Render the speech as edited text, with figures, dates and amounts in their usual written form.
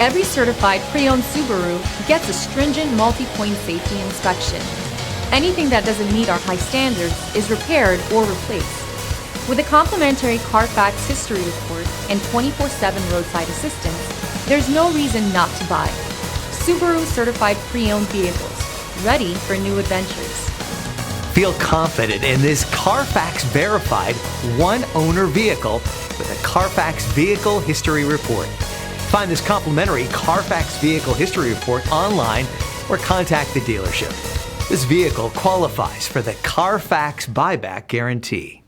Every certified pre-owned Subaru gets a stringent multi-point safety inspection. Anything that doesn't meet our high standards is repaired or replaced. With a complimentary Carfax history report and 24/7 roadside assistance, there's no reason not to buy. Subaru certified pre-owned vehicles, ready for new adventures. Feel confident in this Carfax verified one-owner vehicle with a Carfax Vehicle History Report. Find this complimentary Carfax Vehicle History Report online or contact the dealership. This vehicle qualifies for the Carfax Buyback Guarantee.